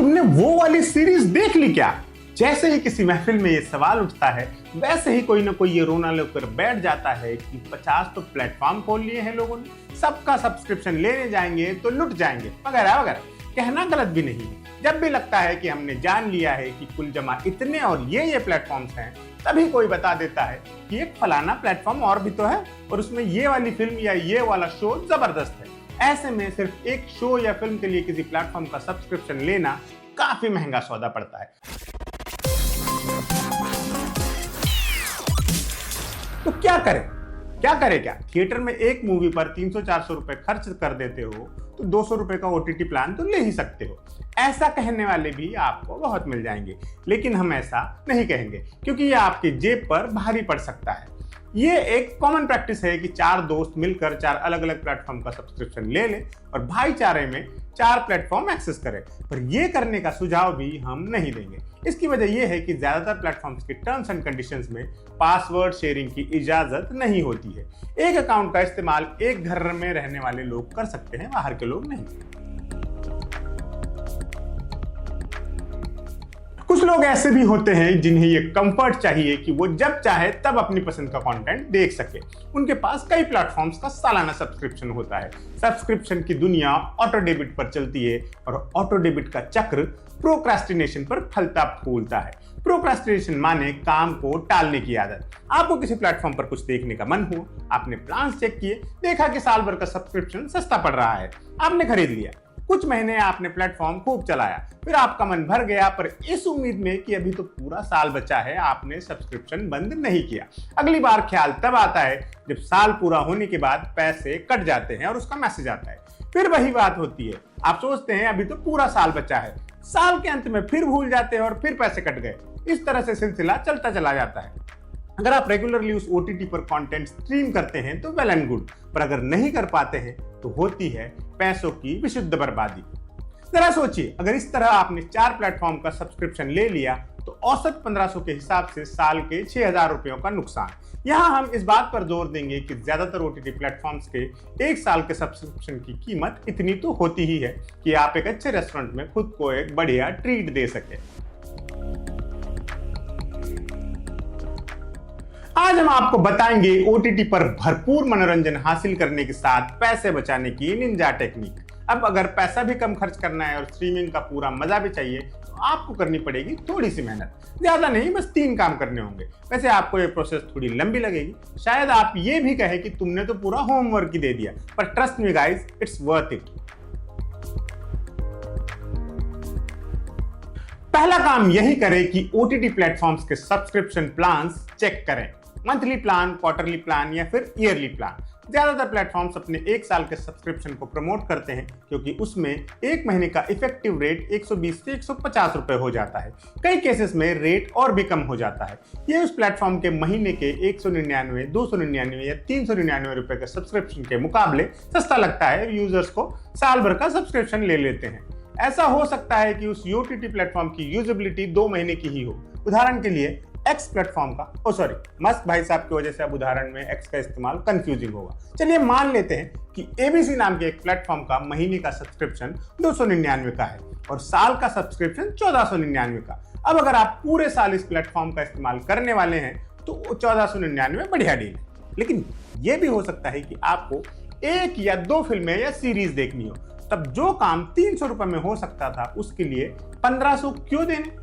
तुमने वो वाली सीरीज देख ली क्या? जैसे ही किसी महफिल में ये सवाल उठता है, वैसे ही कोई ना कोई ये रोना लेकर बैठ जाता है कि 50 तो प्लेटफॉर्म खोल लिए हैं लोगों ने, सबका सब्सक्रिप्शन लेने जाएंगे तो लुट जाएंगे, वगैरह वगैरह। कहना गलत भी नहीं है। जब भी लगता है कि हमने जान लिया है कि कुल जमा इतने और ये प्लेटफॉर्म्स हैं, तभी कोई बता देता है कि एक फलाना प्लेटफॉर्म और भी तो है और उसमें ये वाली फिल्म या ये वाला शो जबरदस्त है। ऐसे में सिर्फ एक शो या फिल्म के लिए किसी प्लेटफॉर्म का सब्सक्रिप्शन लेना काफी महंगा सौदा पड़ता है। तो क्या करें? क्या थिएटर में एक मूवी पर 300-400 रुपए खर्च कर देते हो तो 200 रुपए का ओटीटी प्लान तो ले ही सकते हो। ऐसा कहने वाले भी आपको बहुत मिल जाएंगे, लेकिन हम ऐसा नहीं कहेंगे क्योंकि ये आपकी जेब पर भारी पड़ सकता है। ये एक कॉमन प्रैक्टिस है कि 4 दोस्त मिलकर 4 अलग अलग प्लेटफॉर्म का सब्सक्रिप्शन ले लें और भाईचारे में 4 प्लेटफॉर्म एक्सेस करें, पर ये करने का सुझाव भी हम नहीं देंगे। इसकी वजह यह है कि ज्यादातर प्लेटफॉर्म्स के टर्म्स एंड कंडीशंस में पासवर्ड शेयरिंग की इजाजत नहीं होती है। एक अकाउंट का इस्तेमाल एक घर में रहने वाले लोग कर सकते हैं, बाहर के लोग नहीं। कुछ लोग ऐसे भी होते हैं जिन्हें ये कंफर्ट चाहिए कि वो जब चाहे तब अपनी पसंद का कंटेंट देख सके। उनके पास कई प्लेटफॉर्म्स का सालाना सब्सक्रिप्शन होता है। सब्सक्रिप्शन की दुनिया ऑटो डेबिट पर चलती है और ऑटो डेबिट का चक्र प्रोक्रास्टिनेशन पर फलता फूलता है। प्रोक्रास्टिनेशन माने काम को टालने की आदत। आपको किसी प्लेटफॉर्म पर कुछ देखने का मन हो, आपने प्लान्स चेक किए, देखा कि साल भर का सब्सक्रिप्शन सस्ता पड़ रहा है, आपने खरीद लिया। कुछ महीने आपने प्लेटफॉर्म खूब चलाया, फिर आपका मन भर गया, पर इस उम्मीद में कि अभी तो पूरा साल बचा है, आपने सब्सक्रिप्शन बंद नहीं किया। अगली बार ख्याल तब आता है जब साल पूरा होने के बाद पैसे कट जाते हैं और उसका मैसेज आता है। फिर वही बात होती है, आप सोचते हैं अभी तो पूरा साल बचा है, साल के अंत में फिर भूल जाते हैं और फिर पैसे कट गए। इस तरह से सिलसिला चलता चला जाता है। अगर आप रेगुलरली उस ओटीटी पर कंटेंट स्ट्रीम करते हैं तो वेल एंड गुड, पर अगर नहीं कर पाते हैं तो होती है पैसों की विशुद्ध बर्बादी। जरा सोचिए, अगर इस तरह आपने 4 प्लेटफॉर्म का सब्सक्रिप्शन ले लिया तो औसत 1500 के हिसाब से साल के 6000 रुपयों का नुकसान। यहाँ हम इस बात पर जोर देंगे कि ज्यादातर ओटीटी प्लेटफॉर्म्स के एक साल के सब्सक्रिप्शन की कीमत इतनी तो होती ही है कि आप एक अच्छे रेस्टोरेंट में खुद को एक बढ़िया ट्रीट दे सके। आज हम आपको बताएंगे ओटीटी पर भरपूर मनोरंजन हासिल करने के साथ पैसे बचाने की निंजा टेक्निक। अब अगर पैसा भी कम खर्च करना है और स्ट्रीमिंग का पूरा मजा भी चाहिए तो आपको करनी पड़ेगी थोड़ी सी मेहनत। ज्यादा नहीं, बस 3 काम करने होंगे। वैसे आपको ये प्रोसेस थोड़ी लंबी लगेगी, शायद आप ये भी कहे कि तुमने तो पूरा होमवर्क ही दे दिया, पर trust me guys, it's worth it. पहला काम यही करें कि ओटीटी प्लेटफॉर्म्स के सब्सक्रिप्शन प्लान्स चेक करें। मंथली प्लान, क्वार्टरली प्लान या फिर ईयरली प्लान। ज्यादातर प्लेटफॉर्म्स अपने एक साल के सब्सक्रिप्शन को प्रमोट करते हैं क्योंकि उसमें एक महीने का इफेक्टिव रेट 120 से 150 रुपए हो जाता है। कई केसेस में रेट और भी कम हो जाता है। ये उस प्लेटफॉर्म के महीने के 199, 299 या 399 रुपए के सब्सक्रिप्शन के मुकाबले सस्ता लगता है। यूजर्स को साल भर का सब्सक्रिप्शन ले लेते हैं। ऐसा हो सकता है कि उस ओटीटी प्लेटफॉर्म की यूजेबिलिटी 2 महीने की ही हो। उदाहरण के लिए एक्स प्लेटफॉर्म का मस्त भाई साहब की वजह से अब उदाहरण में एक्स का इस्तेमाल कंफ्यूजिंग होगा। चलिए मान लेते हैं कि एबीसी नाम के एक प्लेटफॉर्म का महीने का सब्सक्रिप्शन 299 का है और साल का सब्सक्रिप्शन 1499 का। अब अगर आप पूरे साल इस प्लेटफॉर्म का इस्तेमाल करने वाले हैं तो 1499 बढ़िया डील है। लेकिन यह भी हो सकता है कि आपको 1 या 2 फिल्में या सीरीज देखनी हो, तब जो काम 300 रुपए में हो सकता था उसके लिए 1500 क्यों देने?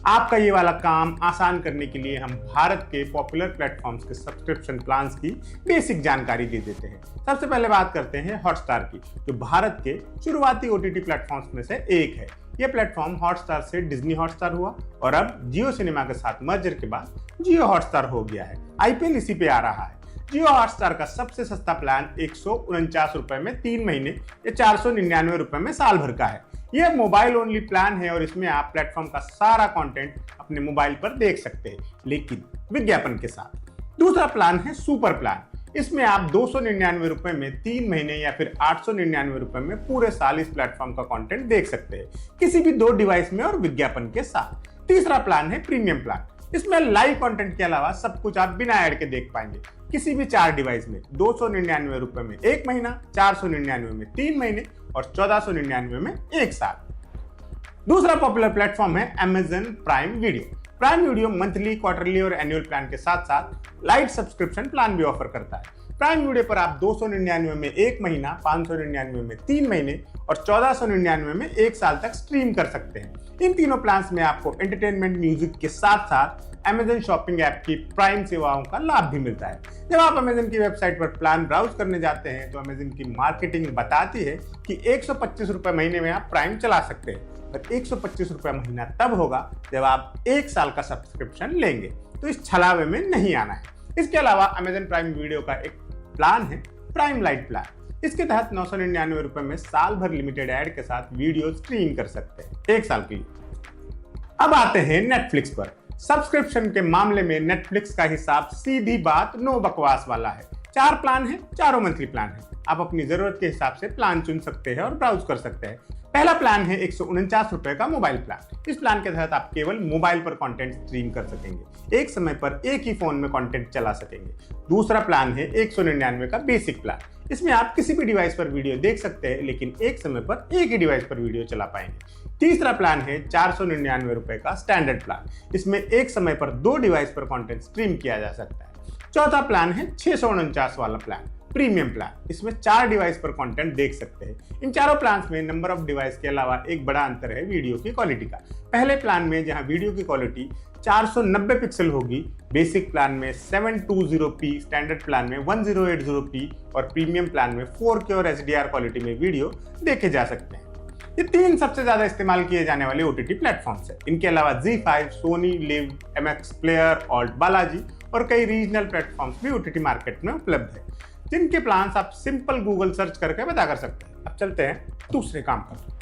आपका ये वाला काम आसान करने के लिए हम भारत के पॉपुलर प्लेटफॉर्म्स के सब्सक्रिप्शन प्लान्स की बेसिक जानकारी दे देते हैं। सबसे पहले बात करते हैं हॉटस्टार की, जो भारत के शुरुआती ओटीटी प्लेटफॉर्म्स में से एक है। यह प्लेटफॉर्म हॉटस्टार से डिज्नी हॉटस्टार हुआ और अब जियो सिनेमा के साथ मर्जर के बाद जियो हॉटस्टार हो गया है। आईपीएल इसी पे आ रहा है। जियो हॉटस्टार का सबसे सस्ता प्लान 149 रुपए में 3 महीने या 499 रुपए में साल भर का है। यह मोबाइल ओनली प्लान है और इसमें आप प्लेटफॉर्म का सारा कंटेंट अपने मोबाइल पर देख सकते हैं, लेकिन विज्ञापन के साथ। दूसरा प्लान है सुपर प्लान। इसमें आप 299 रुपए में 3 महीने या फिर 899 रुपए में पूरे साल इस प्लेटफॉर्म का कंटेंट देख सकते हैं, किसी भी 2 डिवाइस में और विज्ञापन के साथ। तीसरा प्लान है प्रीमियम प्लान। इसमें लाइव कंटेंट के अलावा सब कुछ आप बिना ऐड के देख पाएंगे, किसी भी 4 डिवाइस में। 299 रुपए में 1 महीना, 499 में 3 महीने और 1499 में 1 साल। दूसरा पॉपुलर प्लेटफॉर्म है Amazon prime video. Prime video monthly, quarterly और एनुअल प्लान के साथ साथ लाइट सब्सक्रिप्शन प्लान भी ऑफर करता है। प्राइम वीडियो पर आप 299 में 1 महीना, 599 में 3 महीने और 1499 में 1 साल तक स्ट्रीम कर सकते हैं। इन तीनों प्लान्स में आपको एंटरटेनमेंट, म्यूजिक के साथ साथ Amazon शॉपिंग ऐप की प्राइम सेवाओं का लाभ भी मिलता है। जब आप Amazon की वेबसाइट पर प्लान ब्राउज करने जाते हैं तो Amazon की मार्केटिंग बताती है कि 125 रुपए महीने में आप प्राइम चला सकते हैं, और 125 रुपए महीना तब होगा जब आप 1 साल का सब्सक्रिप्शन लेंगे। तो इस छलावे में नहीं आना है। इसके अलावा Amazon प्राइम वीडियो का एक प्लान है प्राइम लाइट प्लान। इसके तहत 999 रुपए में साल भर लिमिटेड ऐड के साथ वीडियो स्ट्रीम कर सकते हैं 1 साल के लिए। अब आते हैं नेटफ्लिक्स पर। सब्सक्रिप्शन के मामले में नेटफ्लिक्स का हिसाब सीधी बात नो बकवास वाला है। 4 प्लान है, चारों मंथली प्लान है। आप अपनी जरूरत के हिसाब से प्लान चुन सकते हैं और ब्राउज कर सकते हैं। पहला प्लान है 149 रुपए का मोबाइल प्लान। इस प्लान के तहत आप केवल मोबाइल पर कंटेंट स्ट्रीम कर सकेंगे, एक समय पर एक ही फोन में कंटेंट चला सकेंगे। दूसरा प्लान है 199 का बेसिक प्लान। इसमें आप किसी भी डिवाइस पर वीडियो देख सकते हैं, लेकिन एक समय पर एक ही डिवाइस पर वीडियो चला पाएंगे। तीसरा प्लान है 499 रुपए का स्टैंडर्ड प्लान। इसमें एक समय पर 2 डिवाइस पर कंटेंट स्ट्रीम किया जा सकता है। चौथा प्लान है 649 वाला प्लान, प्रीमियम प्लान। इसमें 4 डिवाइस पर कंटेंट देख सकते हैं। इन चारों प्लान्स में नंबर ऑफ डिवाइस के अलावा एक बड़ा अंतर है वीडियो की क्वालिटी का। पहले प्लान में जहां वीडियो की क्वालिटी 490 पिक्सल होगी, बेसिक प्लान में 720p, स्टैंडर्ड प्लान में 1080p और प्रीमियम प्लान में 4K और HDR क्वालिटी में वीडियो देखे जा सकते हैं। ये 3 सबसे ज्यादा इस्तेमाल किए जाने वाले OTT प्लेटफॉर्म्स हैं। इनके अलावा ZEE5, Sony LIV, MX player, Alt Balaji और कई रीजनल प्लेटफॉर्म्स भी OTT मार्केट में उपलब्ध है, जिनके प्लान्स आप सिंपल गूगल सर्च करके पता कर सकते हैं। अब चलते हैं दूसरे काम पर।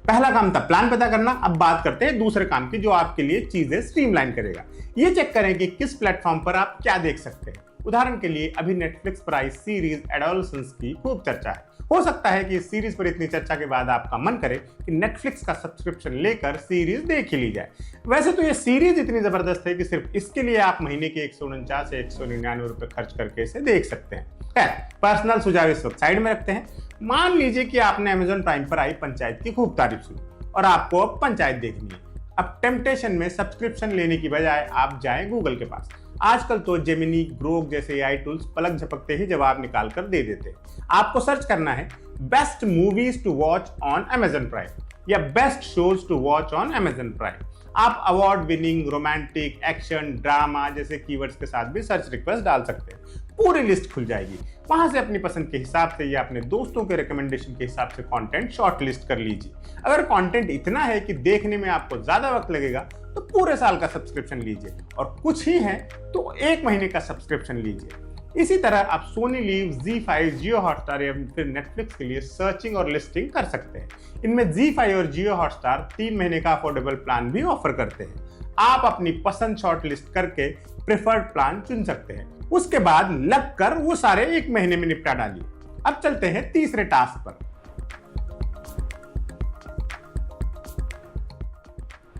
पहला काम था प्लान पता करना, अब बात करते हैं दूसरे काम की जो आपके लिए चीजें स्ट्रीमलाइन करेगा। ये चेक करें कि किस प्लेटफॉर्म पर आप क्या देख सकते हैं। उदाहरण के लिए अभी नेटफ्लिक्स पर आई सीरीज एडोलसेंस की खूब चर्चा है। हो सकता है कि इस सीरीज पर इतनी चर्चा के बाद आपका मन करे कि नेटफ्लिक्स का सब्सक्रिप्शन लेकर सीरीज देख ही ली जाए। वैसे तो ये सीरीज इतनी जबरदस्त है कि सिर्फ इसके लिए आप महीने के 149 से 199 रुपए खर्च करके इसे देख सकते हैं। खैर, पर्सनल सुझाव इस वक्त साइड में रखते हैं। मान लीजिए कि आपने Amazon प्राइम पर आई पंचायत की खूब तारीफ सुनी और आपको अब पंचायत देखनी है। अब टेम्पटेशन में सब्सक्रिप्शन लेने की बजाय आप जाएं गूगल के पास। आजकल तो जेमिनी, ग्रोक जैसे AI टूल्स पलक झपकते ही जवाब निकाल कर दे देते हैं। आपको सर्च करना है best movies to watch on Amazon prime या best shows to watch on Amazon prime. आप award winning, romantic, action, drama जैसे कीवर्ड्स के साथ भी सर्च रिक्वेस्ट डाल सकते हैं। पूरी लिस्ट खुल जाएगी। वहां से अपनी पसंद के हिसाब से या अपने दोस्तों के रिकमेंडेशन के हिसाब से कंटेंट शॉर्ट लिस्ट कर लीजिए। अगर कंटेंट इतना है कि देखने में आपको ज्यादा वक्त लगेगा तो पूरे साल का सब्सक्रिप्शन लीजिए, और कुछ ही है तो 1 महीने का सब्सक्रिप्शन लीजिए। इसी तरह आप सोनी लिव, ZEE5, जियो हॉटस्टार या फिर नेटफ्लिक्स के लिए सर्चिंग और लिस्टिंग कर सकते हैं। इनमें ZEE5 और जियो हॉटस्टार 3 महीने का अफोर्डेबल प्लान भी ऑफर करते हैं। आप अपनी पसंद शॉर्ट लिस्ट करके प्रेफर्ड प्लान चुन सकते हैं। उसके बाद लग कर वो सारे 1 महीने में निपटा डालिए। अब चलते हैं तीसरे टास्क पर।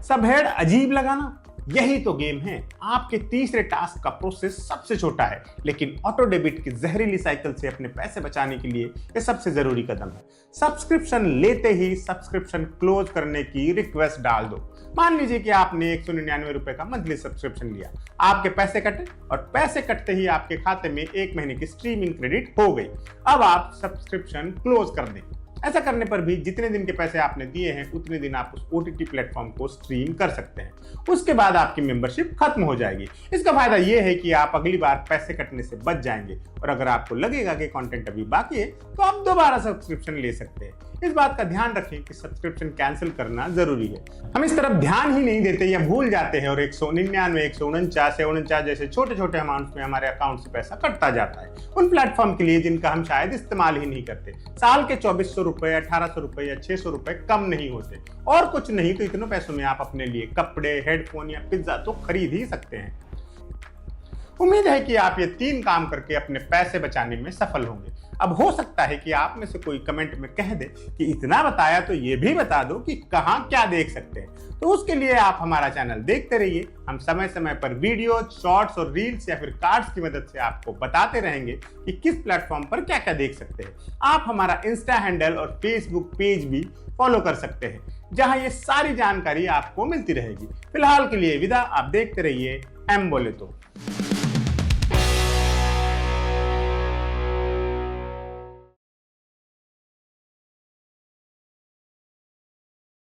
सब हेड अजीब लगाना, यही तो गेम है। आपके तीसरे टास्क का प्रोसेस सबसे छोटा है, लेकिन ऑटो डेबिट की जहरीली साइकिल से अपने पैसे बचाने के लिए यह सबसे जरूरी कदम है। सब्सक्रिप्शन लेते ही सब्सक्रिप्शन क्लोज करने की रिक्वेस्ट डाल दो। मान लीजिए कि आपने 199 रुपए का मंथली सब्सक्रिप्शन लिया, आपके पैसे कटे और पैसे कटते ही आपके खाते में 1 महीने की स्ट्रीमिंग क्रेडिट हो गई। अब आप सब्सक्रिप्शन क्लोज कर दें। ऐसा करने पर भी जितने दिन के पैसे आपने दिए हैं उतने दिन आप उस OTT प्लेटफॉर्म को स्ट्रीम कर सकते हैं। उसके बाद आपकी मेंबरशिप खत्म हो जाएगी। इसका फायदा यह है कि आप अगली बार पैसे कटने से बच जाएंगे, और अगर आपको लगेगा कि कंटेंट अभी बाकी है तो आप दोबारा सब्सक्रिप्शन ले सकते हैं। इस बात का ध्यान रखें कि सब्सक्रिप्शन कैंसिल करना जरूरी है। हम इस तरफ ध्यान ही नहीं देते या भूल जाते हैं और 199, 149 जैसे छोटे छोटे अमाउंट्स में हमारे अकाउंट से पैसा कटता जाता है उन प्लेटफॉर्म के लिए जिनका हम शायद इस्तेमाल ही नहीं करते। साल के 2400 रुपए, 1800 रुपए या 600 रुपए कम नहीं होते, और कुछ नहीं तो इतने पैसों में आप अपने लिए कपड़े, हेडफोन या पिज्जा तो खरीद ही सकते हैं। उम्मीद है कि आप ये 3 काम करके अपने पैसे बचाने में सफल होंगे। अब हो सकता है कि आप में से कोई कमेंट में कह दे कि इतना बताया तो ये भी बता दो कि कहां क्या देख सकते हैं। तो उसके लिए आप हमारा चैनल देखते रहिए। हम समय समय पर वीडियो, शॉर्ट्स और रील्स या फिर कार्ड्स की मदद से आपको बताते रहेंगे कि किस प्लेटफॉर्म पर क्या क्या देख सकते हैं। आप हमारा इंस्टा हैंडल और फेसबुक पेज भी फॉलो कर सकते हैं, जहां ये सारी जानकारी आपको मिलती रहेगी। फिलहाल के लिए विदा। आप देखते रहिए एम बोले तो।